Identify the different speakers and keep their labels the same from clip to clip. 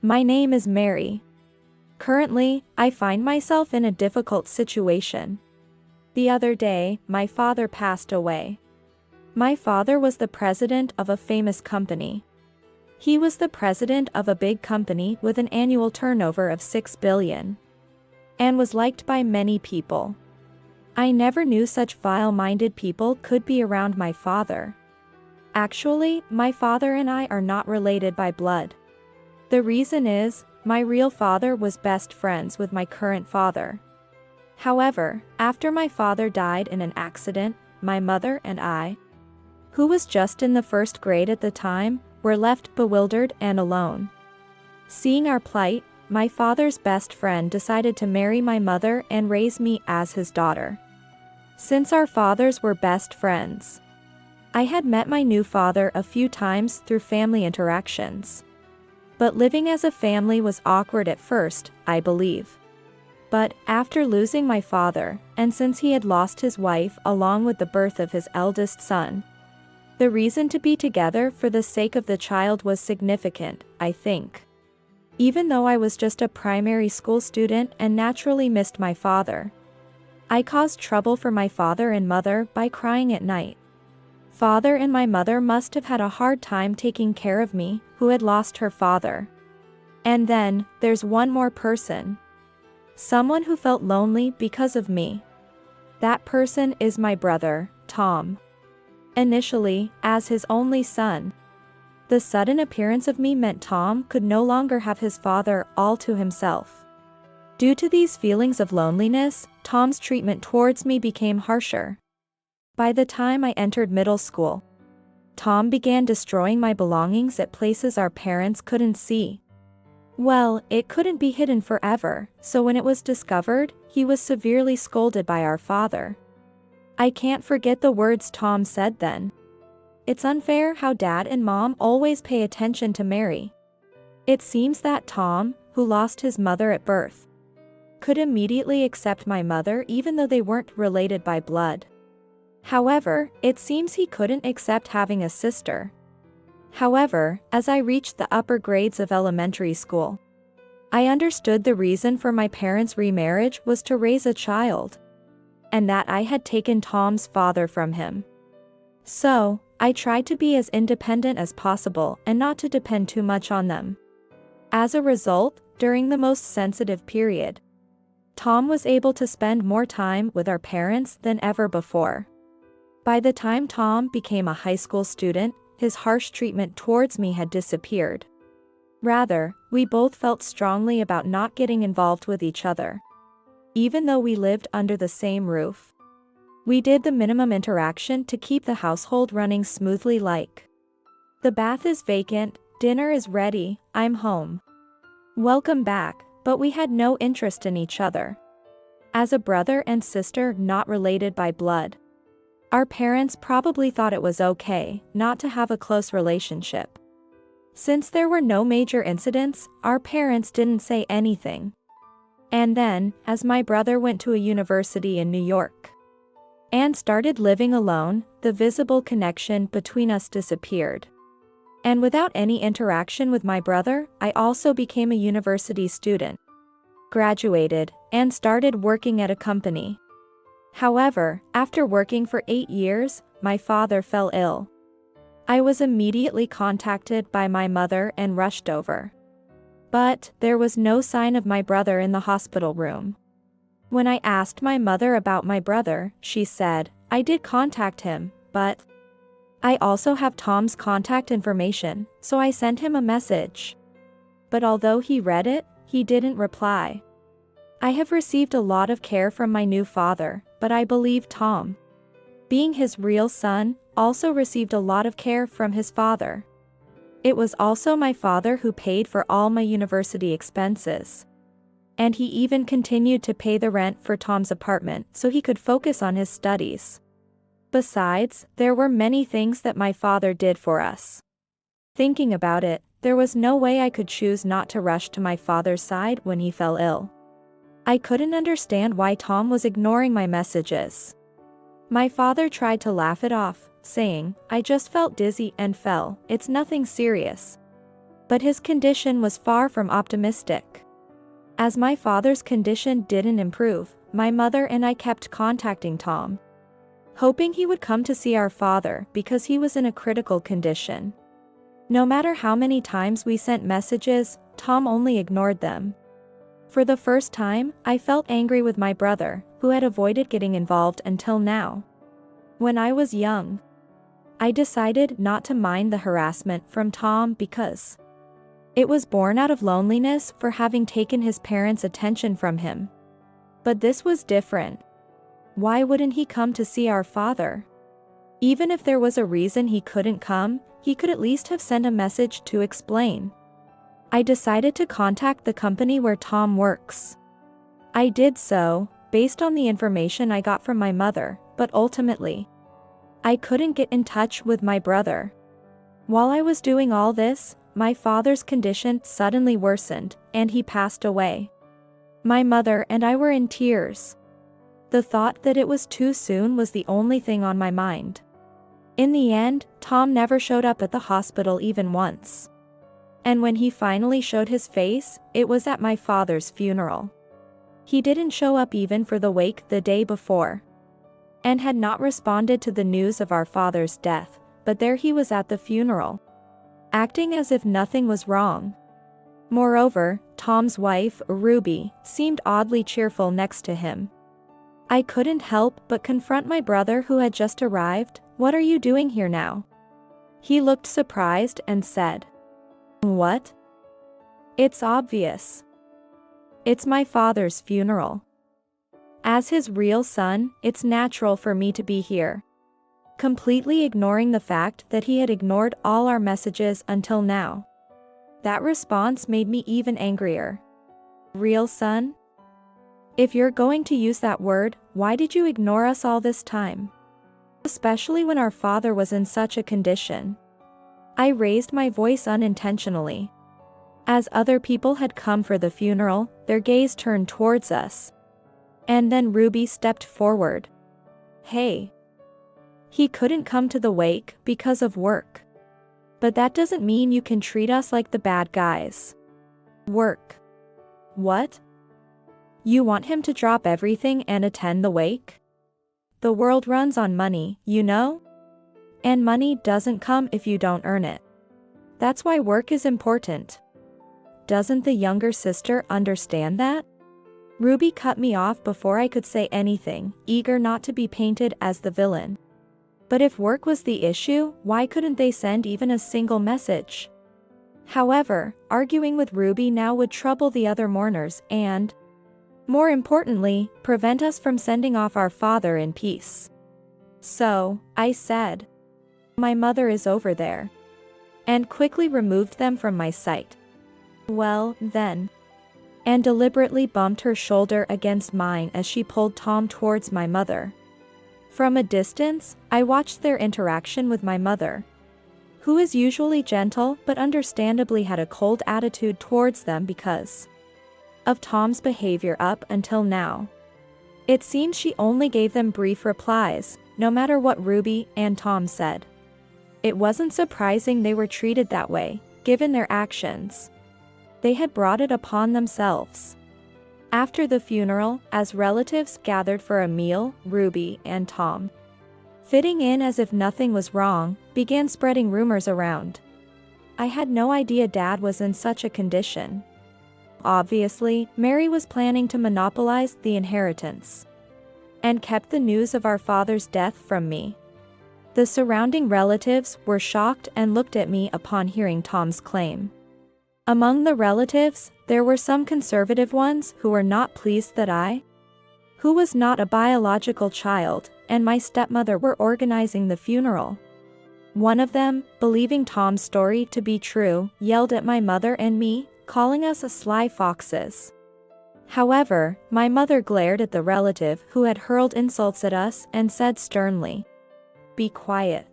Speaker 1: My name is Mary. Currently, I find myself in a difficult situation. The other day, my father passed away. My father was the president of a famous company. He was the president of a big company with an annual turnover of 6 billion. And was liked by many people. I never knew such vile-minded people could be around my father. Actually, my father and I are not related by blood. The reason is, my real father was best friends with my current father. However, after my father died in an accident, my mother and I, who was just in the first grade at the time, were left bewildered and alone. Seeing our plight, my father's best friend decided to marry my mother and raise me as his daughter. Since our fathers were best friends, I had met my new father a few times through family interactions. But living as a family was awkward at first, I believe. But, after losing my father, and since he had lost his wife along with the birth of his eldest son, the reason to be together for the sake of the child was significant, I think. Even though I was just a primary school student and naturally missed my father, I caused trouble for my father and mother by crying at night. Father and my mother must have had a hard time taking care of me, who had lost her father. And then, there's one more person. Someone who felt lonely because of me. That person is my brother, Tom. Initially, as his only son, the sudden appearance of me meant Tom could no longer have his father all to himself. Due to these feelings of loneliness, Tom's treatment towards me became harsher. By the time I entered middle school, Tom began destroying my belongings at places our parents couldn't see. Well, it couldn't be hidden forever, so when it was discovered, he was severely scolded by our father. I can't forget the words Tom said then. It's unfair how Dad and Mom always pay attention to Mary. It seems that Tom, who lost his mother at birth, could immediately accept my mother even though they weren't related by blood. However, it seems he couldn't accept having a sister. However, as I reached the upper grades of elementary school, I understood the reason for my parents' remarriage was to raise a child, and that I had taken Tom's father from him. So, I tried to be as independent as possible and not to depend too much on them. As a result, during the most sensitive period, Tom was able to spend more time with our parents than ever before. By the time Tom became a high school student, his harsh treatment towards me had disappeared. Rather, we both felt strongly about not getting involved with each other. Even though we lived under the same roof, we did the minimum interaction to keep the household running smoothly, like, the bath is vacant, dinner is ready, I'm home. Welcome back, but we had no interest in each other. As a brother and sister not related by blood, our parents probably thought it was okay not to have a close relationship. Since there were no major incidents, our parents didn't say anything. And then, as my brother went to a university in New York and started living alone, the visible connection between us disappeared. And without any interaction with my brother, I also became a university student, graduated, and started working at a company. However, after working for 8 years, my father fell ill. I was immediately contacted by my mother and rushed over. But, there was no sign of my brother in the hospital room. When I asked my mother about my brother, she said, I did contact him, but I also have Tom's contact information, so I sent him a message. But although he read it, he didn't reply. I have received a lot of care from my new father, but I believe Tom, being his real son, also received a lot of care from his father. It was also my father who paid for all my university expenses. And he even continued to pay the rent for Tom's apartment so he could focus on his studies. Besides, there were many things that my father did for us. Thinking about it, there was no way I could choose not to rush to my father's side when he fell ill. I couldn't understand why Tom was ignoring my messages. My father tried to laugh it off, saying, I just felt dizzy and fell, it's nothing serious. But his condition was far from optimistic. As my father's condition didn't improve, my mother and I kept contacting Tom, hoping he would come to see our father because he was in a critical condition. No matter how many times we sent messages, Tom only ignored them. For the first time, I felt angry with my brother, who had avoided getting involved until now. When I was young, I decided not to mind the harassment from Tom because it was born out of loneliness for having taken his parents' attention from him. But this was different. Why wouldn't he come to see our father? Even if there was a reason he couldn't come, he could at least have sent a message to explain. I decided to contact the company where Tom works. I did so, based on the information I got from my mother, but ultimately, I couldn't get in touch with my brother. While I was doing all this, my father's condition suddenly worsened, and he passed away. My mother and I were in tears. The thought that it was too soon was the only thing on my mind. In the end, Tom never showed up at the hospital even once. And when he finally showed his face, it was at my father's funeral. He didn't show up even for the wake the day before, and had not responded to the news of our father's death, but there he was at the funeral, acting as if nothing was wrong. Moreover, Tom's wife, Ruby, seemed oddly cheerful next to him. I couldn't help but confront my brother who had just arrived. "What are you doing here now?" He looked surprised and said, "What? It's obvious. It's my father's funeral. As his real son, it's natural for me to be here." Completely ignoring the fact that he had ignored all our messages until now. That response made me even angrier. Real son? If you're going to use that word, why did you ignore us all this time? Especially when our father was in such a condition. I raised my voice unintentionally. As other people had come for the funeral, their gaze turned towards us. And then Ruby stepped forward. "Hey. He couldn't come to the wake because of work. But that doesn't mean you can treat us like the bad guys." "Work? What? You want him to drop everything and attend the wake? The world runs on money, you know? And money doesn't come if you don't earn it. That's why work is important. Doesn't the younger sister understand that?" Ruby cut me off before I could say anything, eager not to be painted as the villain. But if work was the issue, why couldn't they send even a single message? However, arguing with Ruby now would trouble the other mourners and, more importantly, prevent us from sending off our father in peace. So, I said, "My mother is over there," and quickly removed them from my sight. "Well, then," and deliberately bumped her shoulder against mine as she pulled Tom towards my mother. From a distance, I watched their interaction with my mother, who is usually gentle but understandably had a cold attitude towards them because of Tom's behavior up until now. It seemed she only gave them brief replies, no matter what Ruby and Tom said. It wasn't surprising they were treated that way, given their actions. They had brought it upon themselves. After the funeral, as relatives gathered for a meal, Ruby and Tom, fitting in as if nothing was wrong, began spreading rumors around. I had no idea Dad was in such a condition. Obviously, Mary was planning to monopolize the inheritance, and kept the news of our father's death from me. The surrounding relatives were shocked and looked at me upon hearing Tom's claim. Among the relatives, there were some conservative ones who were not pleased that I, who was not a biological child, and my stepmother were organizing the funeral. One of them, believing Tom's story to be true, yelled at my mother and me, calling us sly foxes. However, my mother glared at the relative who had hurled insults at us and said sternly, "Be quiet.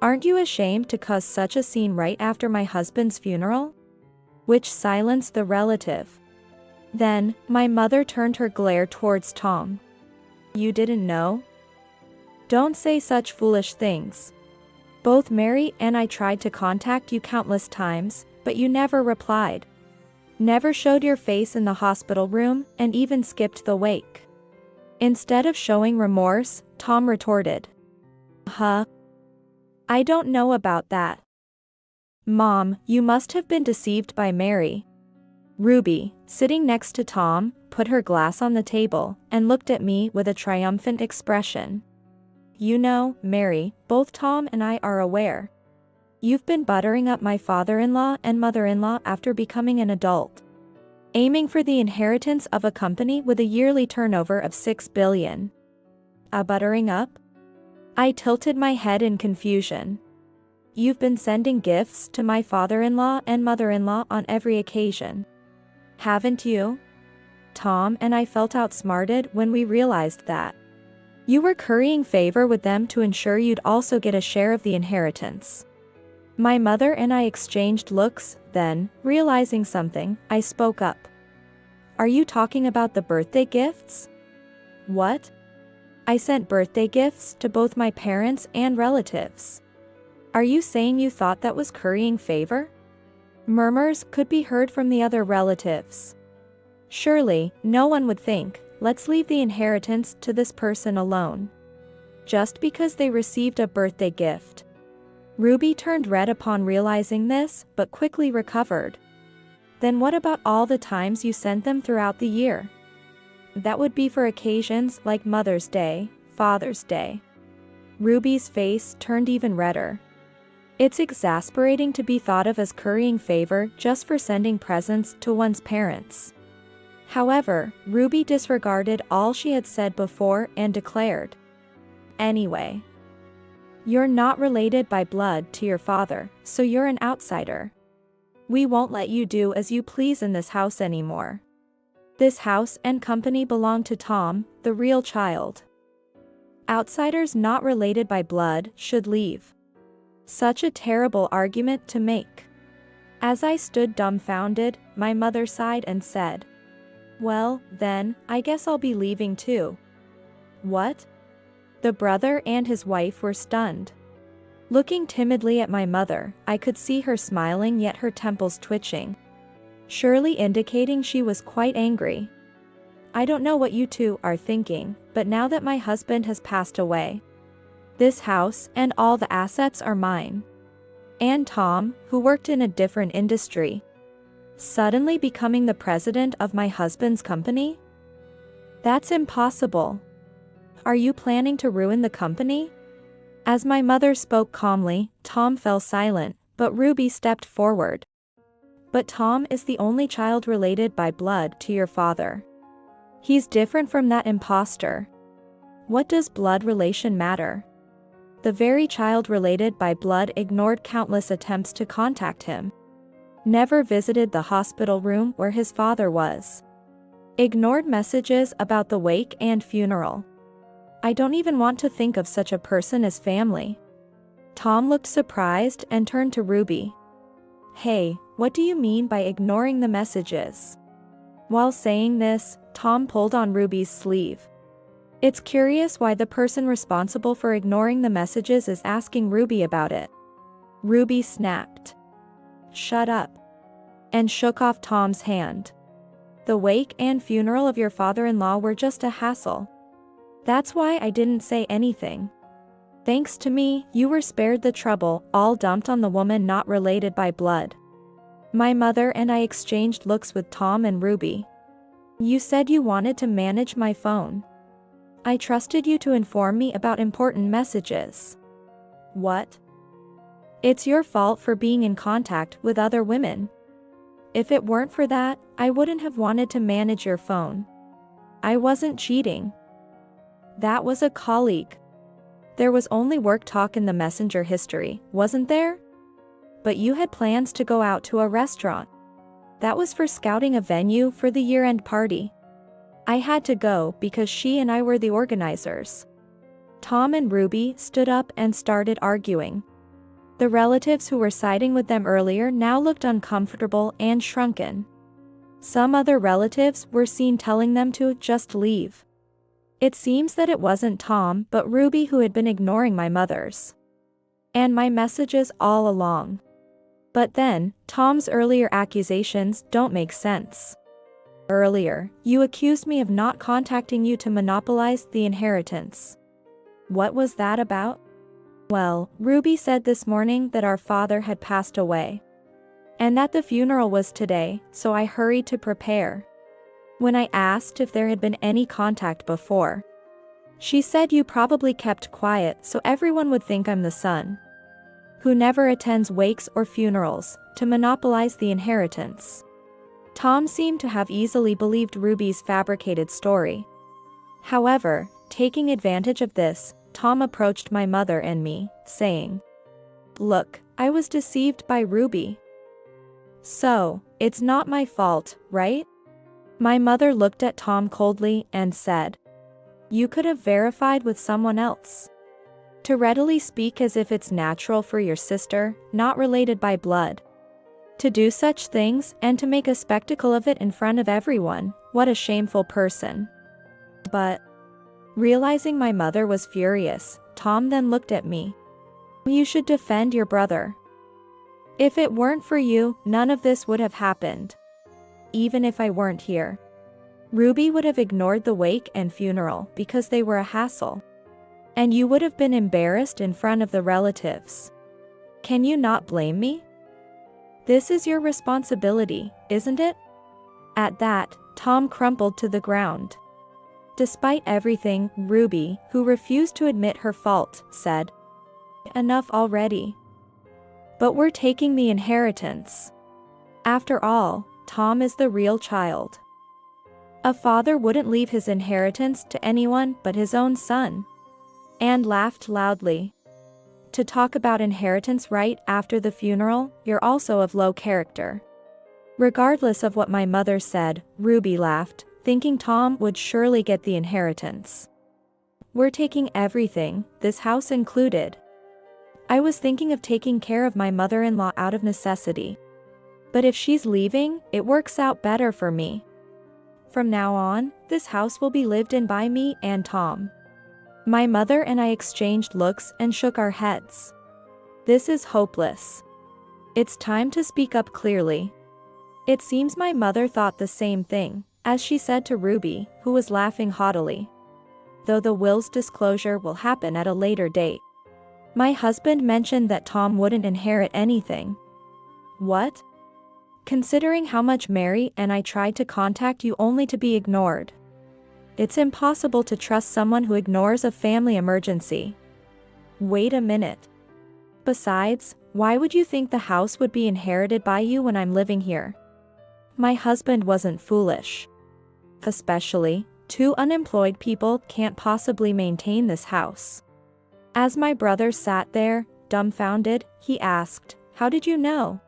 Speaker 1: Aren't you ashamed to cause such a scene right after my husband's funeral?" Which silenced the relative. Then, my mother turned her glare towards Tom. "You didn't know? Don't say such foolish things. Both Mary and I tried to contact you countless times, but you never replied. Never showed your face in the hospital room, and even skipped the wake. Instead of showing remorse, Tom retorted. Huh? I don't know about that. Mom, you must have been deceived by Mary. Ruby, sitting next to Tom, put her glass on the table and looked at me with a triumphant expression. You know, Mary, both Tom and I are aware. You've been buttering up my father-in-law and mother-in-law after becoming an adult. Aiming for the inheritance of a company with a yearly turnover of $6 billion. A buttering up? I tilted my head in confusion. You've been sending gifts to my father-in-law and mother-in-law on every occasion. Haven't you? Tom and I felt outsmarted when we realized that. You were currying favor with them to ensure you'd also get a share of the inheritance. My mother and I exchanged looks, then, realizing something, I spoke up. Are you talking about the birthday gifts? What? I sent birthday gifts to both my parents and relatives. Are you saying you thought that was currying favor? Murmurs could be heard from the other relatives. Surely, no one would think, let's leave the inheritance to this person alone. Just because they received a birthday gift. Ruby turned red upon realizing this, but quickly recovered. Then what about all the times you sent them throughout the year? That would be for occasions like Mother's Day, Father's Day. Ruby's face turned even redder. It's exasperating to be thought of as currying favor just for sending presents to one's parents. However, Ruby disregarded all she had said before and declared. Anyway. You're not related by blood to your father, so you're an outsider. We won't let you do as you please in this house anymore. This house and company belong to Tom, the real child. Outsiders not related by blood should leave. Such a terrible argument to make. As I stood dumbfounded, my mother sighed and said, Well, then, I guess I'll be leaving too. What? The brother and his wife were stunned. Looking timidly at my mother, I could see her smiling yet her temples twitching. Surely indicating she was quite angry. I don't know what you two are thinking, but now that my husband has passed away, this house and all the assets are mine. And Tom, who worked in a different industry, suddenly becoming the president of my husband's company? That's impossible. Are you planning to ruin the company? As my mother spoke calmly, Tom fell silent, but Ruby stepped forward. But Tom is the only child related by blood to your father. He's different from that imposter. What does blood relation matter? The very child related by blood ignored countless attempts to contact him. Never visited the hospital room where his father was. Ignored messages about the wake and funeral. I don't even want to think of such a person as family. Tom looked surprised and turned to Ruby. Hey, what do you mean by ignoring the messages? While saying this, Tom pulled on Ruby's sleeve. It's curious why the person responsible for ignoring the messages is asking Ruby about it. Ruby snapped. Shut up. And shook off Tom's hand. The wake and funeral of your father-in-law were just a hassle. That's why I didn't say anything. Thanks to me, you were spared the trouble, all dumped on the woman not related by blood. My mother and I exchanged looks with Tom and Ruby. You said you wanted to manage my phone. I trusted you to inform me about important messages. What? It's your fault for being in contact with other women. If it weren't for that, I wouldn't have wanted to manage your phone. I wasn't cheating. That was a colleague. There was only work talk in the messenger history, wasn't there? But you had plans to go out to a restaurant. That was for scouting a venue for the year-end party. I had to go because she and I were the organizers. Tom and Ruby stood up and started arguing. The relatives who were siding with them earlier now looked uncomfortable and shrunken. Some other relatives were seen telling them to just leave. It seems that it wasn't Tom but Ruby who had been ignoring my mother's and my messages all along. But then, Tom's earlier accusations don't make sense. Earlier, you accused me of not contacting you to monopolize the inheritance. What was that about? Well, Ruby said this morning that our father had passed away. And that the funeral was today, so I hurried to prepare. When I asked if there had been any contact before, she said you probably kept quiet so everyone would think I'm the son who never attends wakes or funerals, to monopolize the inheritance. Tom seemed to have easily believed Ruby's fabricated story. However, taking advantage of this, Tom approached my mother and me, saying, "Look, I was deceived by Ruby. So, it's not my fault, right?" My mother looked at Tom coldly and said, "You could have verified with someone else. To readily speak as if it's natural for your sister, not related by blood, to do such things and to make a spectacle of it in front of everyone, what a shameful person." But, realizing my mother was furious, Tom then looked at me. "You should defend your brother. If it weren't for you, none of this would have happened. Even if I weren't here, Ruby would have ignored the wake and funeral because they were a hassle. And you would have been embarrassed in front of the relatives. Can you not blame me? This is your responsibility, isn't it?" At that, Tom crumpled to the ground. Despite everything, Ruby, who refused to admit her fault, said, "Enough already. But we're taking the inheritance. After all, Tom is the real child. A father wouldn't leave his inheritance to anyone but his own son." And laughed loudly. "To talk about inheritance right after the funeral, you're also of low character." Regardless of what my mother said, Ruby laughed, thinking Tom would surely get the inheritance. "We're taking everything, this house included. I was thinking of taking care of my mother-in-law out of necessity. But if she's leaving, it works out better for me. From now on, this house will be lived in by me and Tom." My mother and I exchanged looks and shook our heads. This is hopeless. It's time to speak up clearly. It seems my mother thought the same thing, as she said to Ruby, who was laughing haughtily. "Though the will's disclosure will happen at a later date. My husband mentioned that Tom wouldn't inherit anything." What? Considering how much Mary and I tried to contact you only to be ignored. It's impossible to trust someone who ignores a family emergency. Wait a minute. Besides, why would you think the house would be inherited by you when I'm living here? My husband wasn't foolish. Especially, two unemployed people can't possibly maintain this house. As my brother sat there, dumbfounded, he asked, "How did you know?"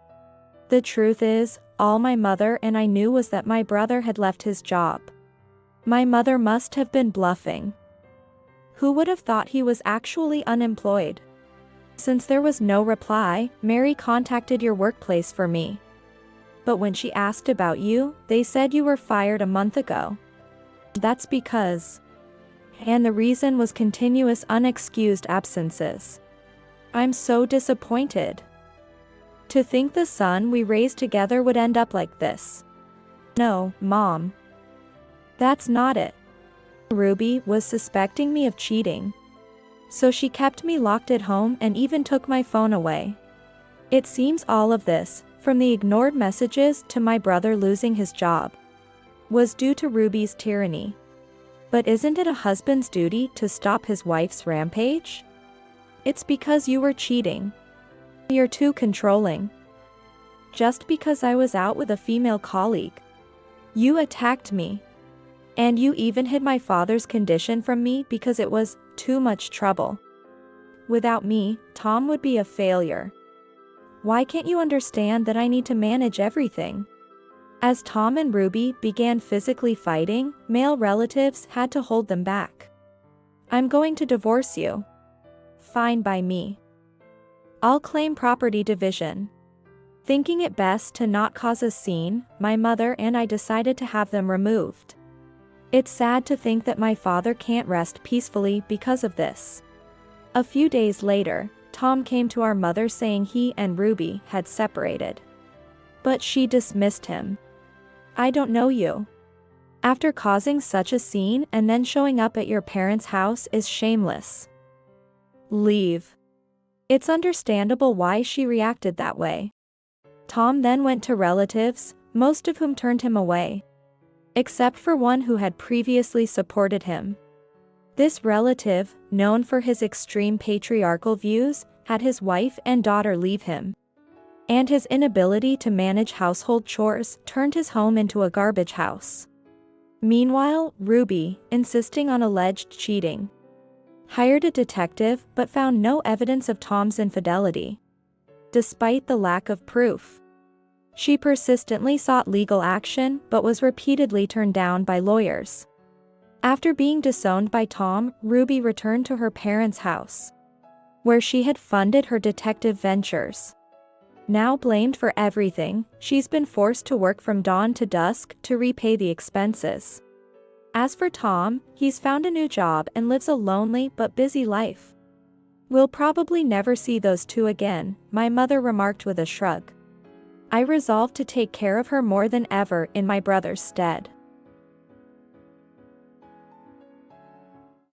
Speaker 1: The truth is, all my mother and I knew was that my brother had left his job. My mother must have been bluffing. Who would have thought he was actually unemployed? Since there was no reply, Mary contacted your workplace for me. But when she asked about you, they said you were fired a month ago. That's because. And the reason was continuous unexcused absences. I'm so disappointed. To think the son we raised together would end up like this. No, Mom. That's not it. Ruby was suspecting me of cheating. So she kept me locked at home and even took my phone away. It seems all of this, from the ignored messages to my brother losing his job, was due to Ruby's tyranny. But isn't it a husband's duty to stop his wife's rampage? It's because you were cheating. You're too controlling. Just because I was out with a female colleague, you attacked me. And you even hid my father's condition from me because it was too much trouble. Without me, Tom would be a failure. Why can't you understand that I need to manage everything? As Tom and Ruby began physically fighting, male relatives had to hold them back. "I'm going to divorce you." Fine by me. I'll claim property division. Thinking it best to not cause a scene, my mother and I decided to have them removed. It's sad to think that my father can't rest peacefully because of this. A few days later, Tom came to our mother saying he and Ruby had separated. But she dismissed him. "I don't know you." After causing such a scene and then showing up at your parents' house is shameless. Leave. It's understandable why she reacted that way. Tom then went to relatives, most of whom turned him away. Except for one who had previously supported him. This relative, known for his extreme patriarchal views, had his wife and daughter leave him. And his inability to manage household chores turned his home into a garbage house. Meanwhile, Ruby, insisting on alleged cheating, hired a detective but found no evidence of Tom's infidelity. Despite the lack of proof, she persistently sought legal action but was repeatedly turned down by lawyers. After being disowned by Tom, Ruby returned to her parents' house, where she had funded her detective ventures. Now blamed for everything, she's been forced to work from dawn to dusk to repay the expenses. As for Tom, he's found a new job and lives a lonely but busy life. "We'll probably never see those two again," my mother remarked with a shrug. I resolved to take care of her more than ever in my brother's stead.